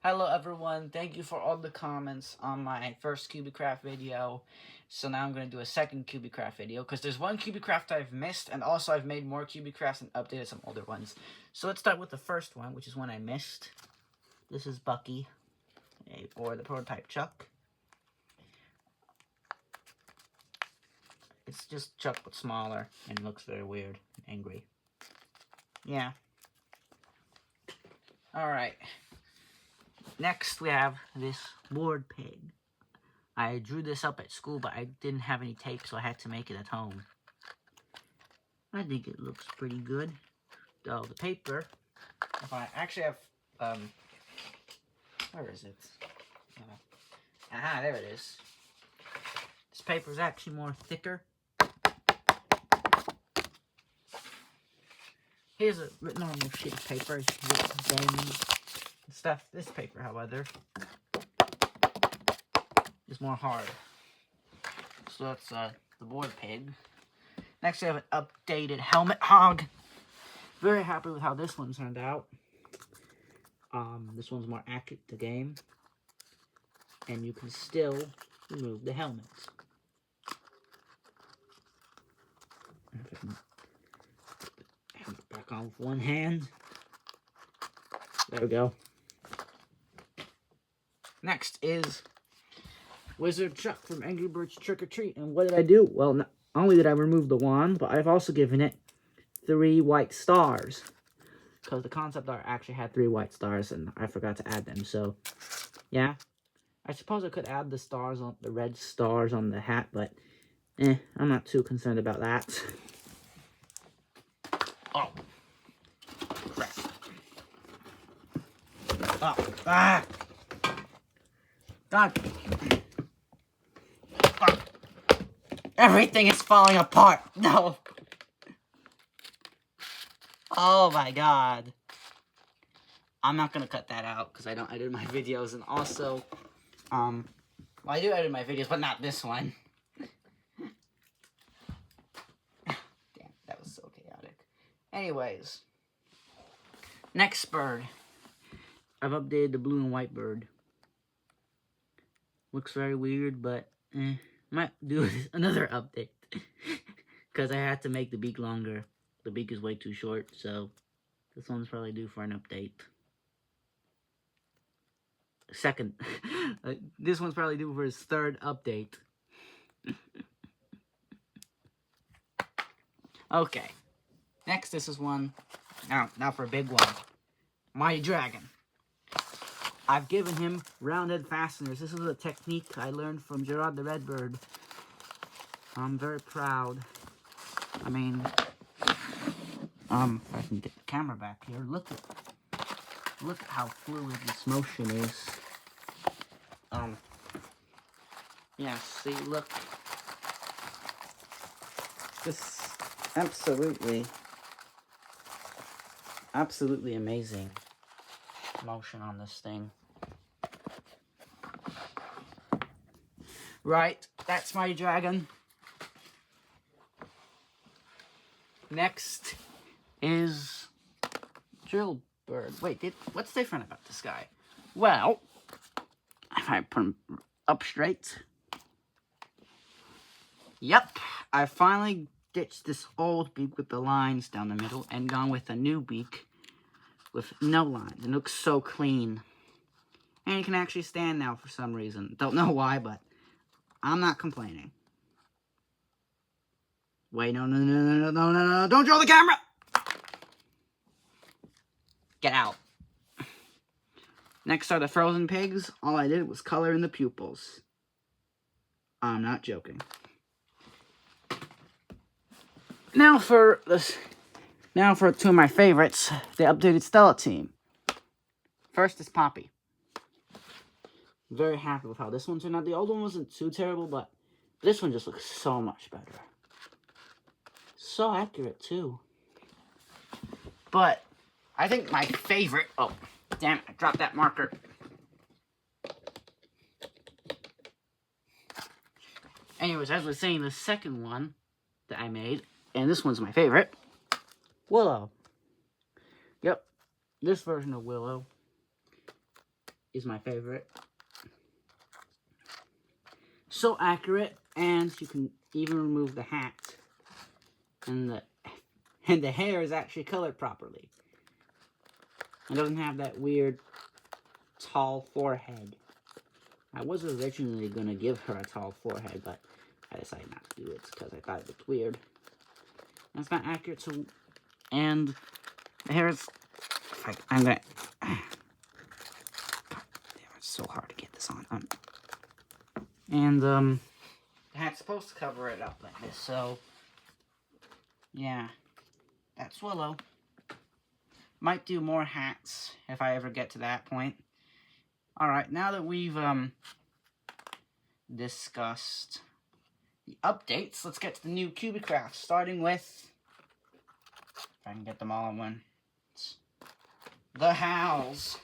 Hello everyone, thank you for all the comments on my first cubie video. So now I'm going to do a second cubie video, because there's one cubie I've missed, and also I've made more cubie and updated some older ones. So let's start with the first one, which is one I missed. This is Bucky, or the prototype Chuck. It's just Chuck but smaller, and looks very weird and angry. Yeah. Alright. Next, we have this board pig. I drew this up at school, but I didn't have any tape, so I had to make it at home. I think it looks pretty good. Though the paper, if I actually have, where is it? Aha, there it is. This paper is actually more thicker. Here's a normal sheet of paper with games and stuff. This paper, however, is more hard. So that's the board pig. Next, we have an updated helmet hog. Very happy with how this one turned out. This one's more accurate to game, and you can still remove the helmet. Back on with one hand. There we go. Next is Wizard Chuck from Angry Birds Trick or Treat. And what did I do? Well, not only did I remove the wand, but I've also given it 3 white stars. Because the concept art actually had 3 white stars, and I forgot to add them. So, yeah. I suppose I could add the stars on the red stars on the hat, but I'm not too concerned about that. Oh. Crap. Oh. Ah. God. Oh. Everything is falling apart. No. Oh my God. I'm not gonna cut that out because I don't edit my videos, and also, well, I do edit my videos, but not this one. Damn, that was so chaotic. Anyways, next bird. I've updated the blue and white bird. Looks very weird, but might do another update because I had to make the beak longer. The beak is way too short, so this one's probably due for an update. Second, this one's probably due for his 3rd update. Okay, next this is one. Now for a big one. My dragon. I've given him rounded fasteners. This is a technique I learned from Gerard the Redbird. I'm very proud. I mean, if I can get the camera back here, look at how fluid this motion is. Yeah, see, look. This absolutely amazing motion on this thing. Right, that's my dragon. Next is Drill Bird. Wait, what's different about this guy? Well, if I put him up straight. Yep, I finally ditched this old beak with the lines down the middle and gone with a new beak with no lines. It looks so clean. And he can actually stand now for some reason. Don't know why, but I'm not complaining. Wait, no, don't draw the camera! Get out. Next are the frozen pigs. All I did was color in the pupils. I'm not joking. Now for 2 of my favorites, the updated Stella team. First is Poppy. Very happy with how this one turned out. The old one wasn't too terrible, but this one just looks so much better. So accurate, too. But I think my favorite... Oh, damn it, I dropped that marker. Anyways, as I was saying, the second one that I made, and this one's my favorite, Willow. Yep, this version of Willow is my favorite. So accurate, and you can even remove the hat, and the hair is actually colored properly. It doesn't have that weird tall forehead. I was originally going to give her a tall forehead, but I decided not to do it because I thought it looked weird. And it's not accurate, so... And the hair is... I'm going to... God damn, it's so hard to get this on. And, the hat's supposed to cover it up like this, so... Yeah. That's Willow. Might do more hats if I ever get to that point. Alright, now that we've, discussed the updates, let's get to the new cubie crafts, starting with, if I can get them all in one, the Howls.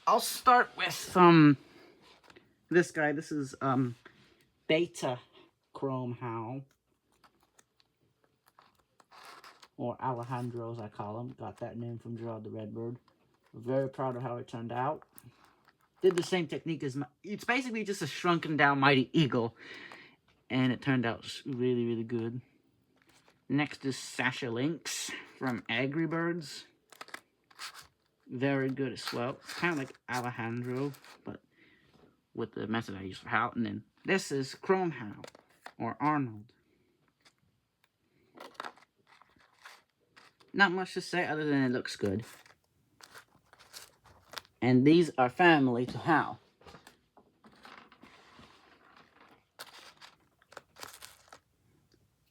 I'll start with, this guy. This is, Beta Chrome Howl, or Alejandro, as I call him. Got that name from Gerard the Redbird. Very proud of how it turned out. Did the same technique as it's basically just a shrunken down Mighty Eagle, and it turned out really, really good. Next is Sasha Lynx from Angry Birds. Very good as well. It's kind of like Alejandro, but with the method I use for Howl. And then this is Chrome Howl, or Arnold. Not much to say other than it looks good. And these are family to Howl.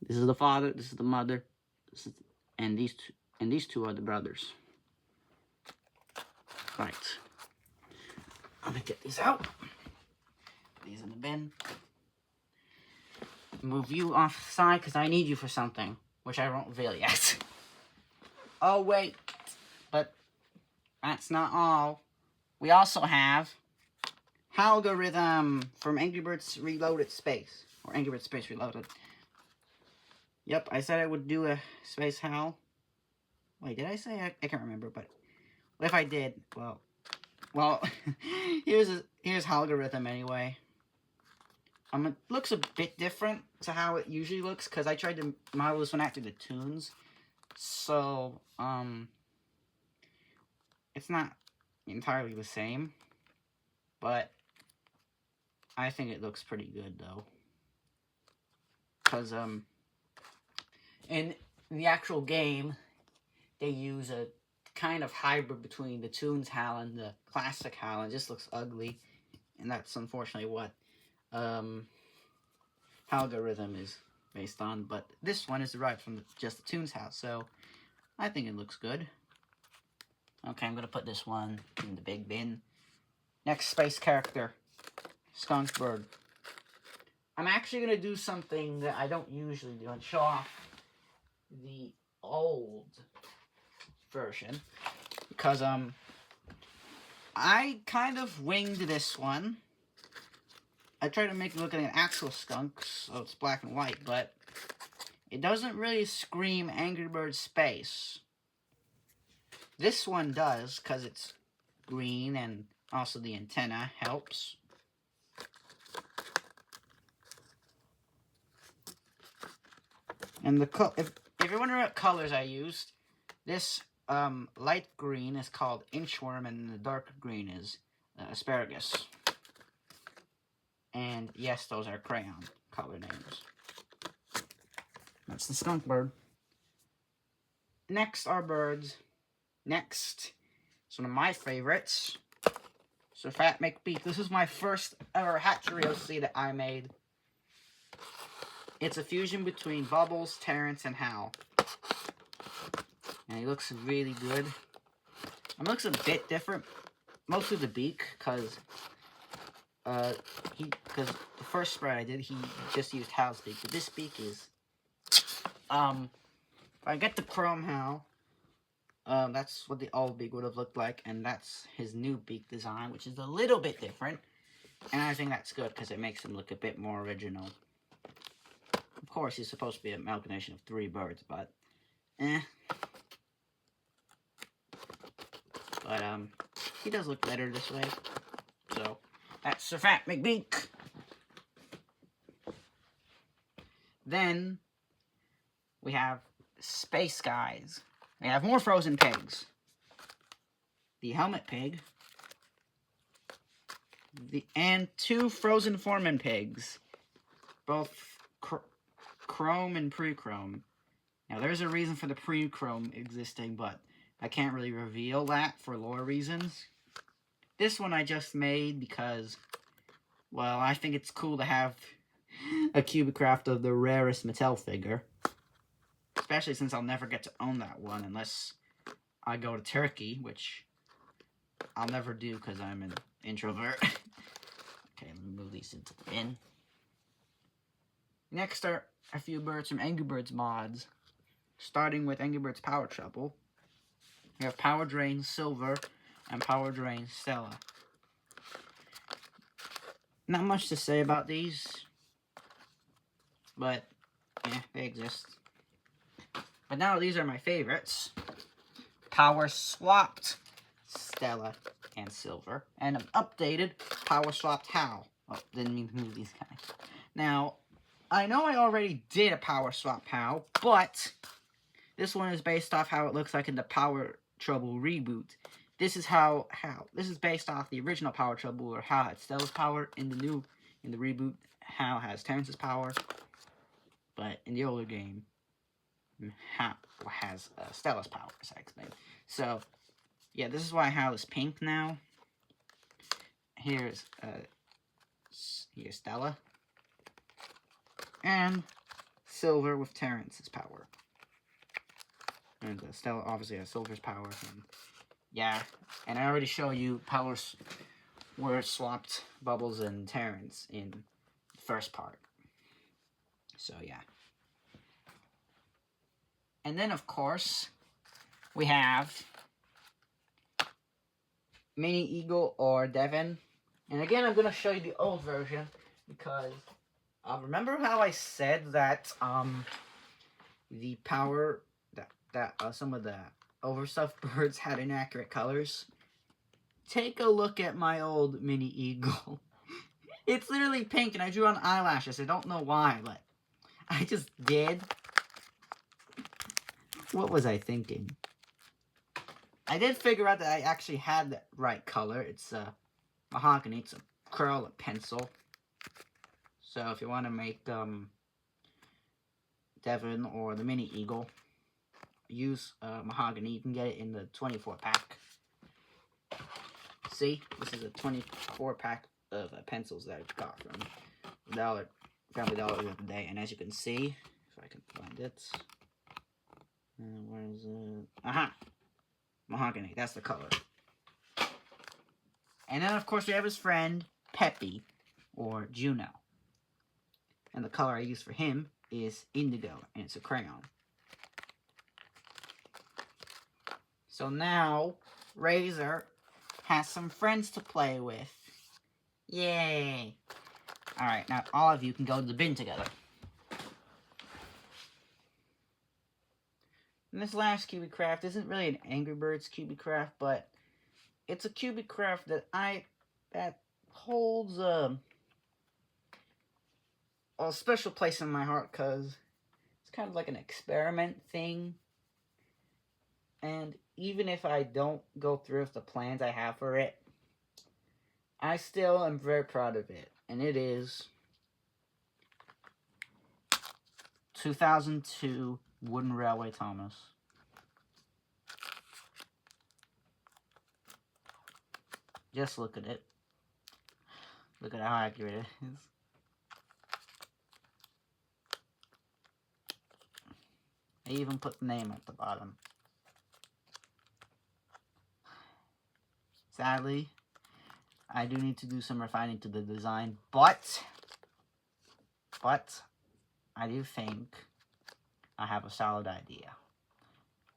This is the father, this is the mother, and these two are the brothers. Right. I'm gonna get these out. These in the bin. Move you off the side because I need you for something, which I won't reveal yet. Oh wait, but that's not all. We also have Algorithm from Angry Birds Reloaded Space. Or Angry Birds Space Reloaded. Yep, I said I would do a Space Howl. Wait, did I say? I can't remember, but if I did, well, here's Algorithm anyway. It looks a bit different to how it usually looks, because I tried to model this one after the tunes. So, it's not entirely the same, but I think it looks pretty good though, because in the actual game they use a kind of hybrid between the tunes Howl and the classic Howl, and it just looks ugly, and that's unfortunately what Algorithm is based on. But this one is derived from just the tunes Howl, so I think it looks good. Okay, I'm gonna put this one in the big bin. Next space character, Skunk Bird. I'm actually gonna do something that I don't usually do and show off the old version, because I kind of winged this one. I tried to make it look like an actual skunk, so it's black and white, but it doesn't really scream Angry Birds Space. This one does, because it's green, and also the antenna helps. And if you're wondering what colors I used, this light green is called Inchworm, and the dark green is Asparagus. And yes, those are crayon color names. That's the Skunk Bird. Next are birds. Next is one of my favorites, Sir Fat McBeak. This is my first ever Hatchery that I made. It's a fusion between Bubbles, Terrence, and Howl. And he looks really good. It looks a bit different, mostly the beak, because the first spread I did, he just used Howl's beak, but this beak is, if I get the Chrome Howl, that's what the old beak would have looked like, and that's his new beak design, which is a little bit different, and I think that's good, because it makes him look a bit more original. Of course, he's supposed to be an amalgamation of 3 birds, but, But, he does look better this way. So, that's Sir Fat McBeak. Then, we have Space Guys. We have more frozen pigs. The Helmet Pig. And 2 frozen Foreman pigs. Both chrome and pre-chrome. Now, there's a reason for the pre-chrome existing, but I can't really reveal that for lore reasons. This one I just made because, well, I think it's cool to have a Cubicraft of the rarest Mattel figure. Especially since I'll never get to own that one unless I go to Turkey, which I'll never do because I'm an introvert. Okay, let me move these into the bin. Next are a few birds from Angry Birds mods. Starting with Angry Birds Power Trouble. We have Power Drain Silver and Power Drain Stella. Not much to say about these, but yeah, they exist. But now these are my favorites. Power Swapped Stella and Silver, and an updated Power Swapped Hal. Oh, didn't mean to move these guys. Now, I know I already did a Power Swap Hal, but this one is based off how it looks like in the Power Trouble reboot. This is this is based off the original Power Trouble, where Hal had Stella's power. In the reboot, Hal has Terrence's power. But in the older game, Hal has Stella's power, as I explained. So, yeah, this is why Hal is pink now. Here's Stella. And Silver with Terrence's power. And Stella obviously has Silver's power. And yeah, and I already show you powers were swapped Bubbles and Terrence in the first part. So yeah. And then of course we have Mini Eagle or Devin. And again, I'm gonna show you the old version because remember how I said that the power that some of the overstuffed birds had inaccurate colors? Take a look at my old Mini Eagle. It's literally pink, and I drew on eyelashes. I don't know why, but I just did. What was I thinking? I did figure out that I actually had the right color. It's mahogany. It's a curl, a pencil. So if you want to make Devin or the Mini Eagle, use mahogany. You can get it in the 24-pack. See, this is a 24-pack of pencils that I got from Family Dollar the other day. And as you can see, if I can find it, where is it? Aha, mahogany. That's the color. And then of course we have his friend Peppy or Juno, and the color I use for him is indigo, and it's a crayon. So now, Razor has some friends to play with. Yay! Alright, now all of you can go to the bin together. And this last Cubicraft isn't really an Angry Birds Cubicraft, but it's a Cubicraft that holds a special place in my heart, because it's kind of like an experiment thing. And even if I don't go through with the plans I have for it, I still am very proud of it. And it is 2002 Wooden Railway Thomas. Just look at it. Look at how accurate it is. I even put the name at the bottom. Sadly, I do need to do some refining to the design, but I do think I have a solid idea.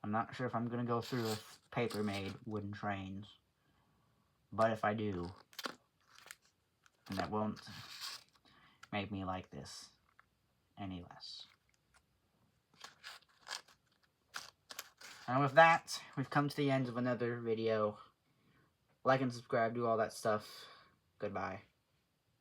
I'm not sure if I'm going to go through with paper-made wooden trains, but if I do, then that won't make me like this any less. And with that, we've come to the end of another video. Like and subscribe, do all that stuff. Goodbye.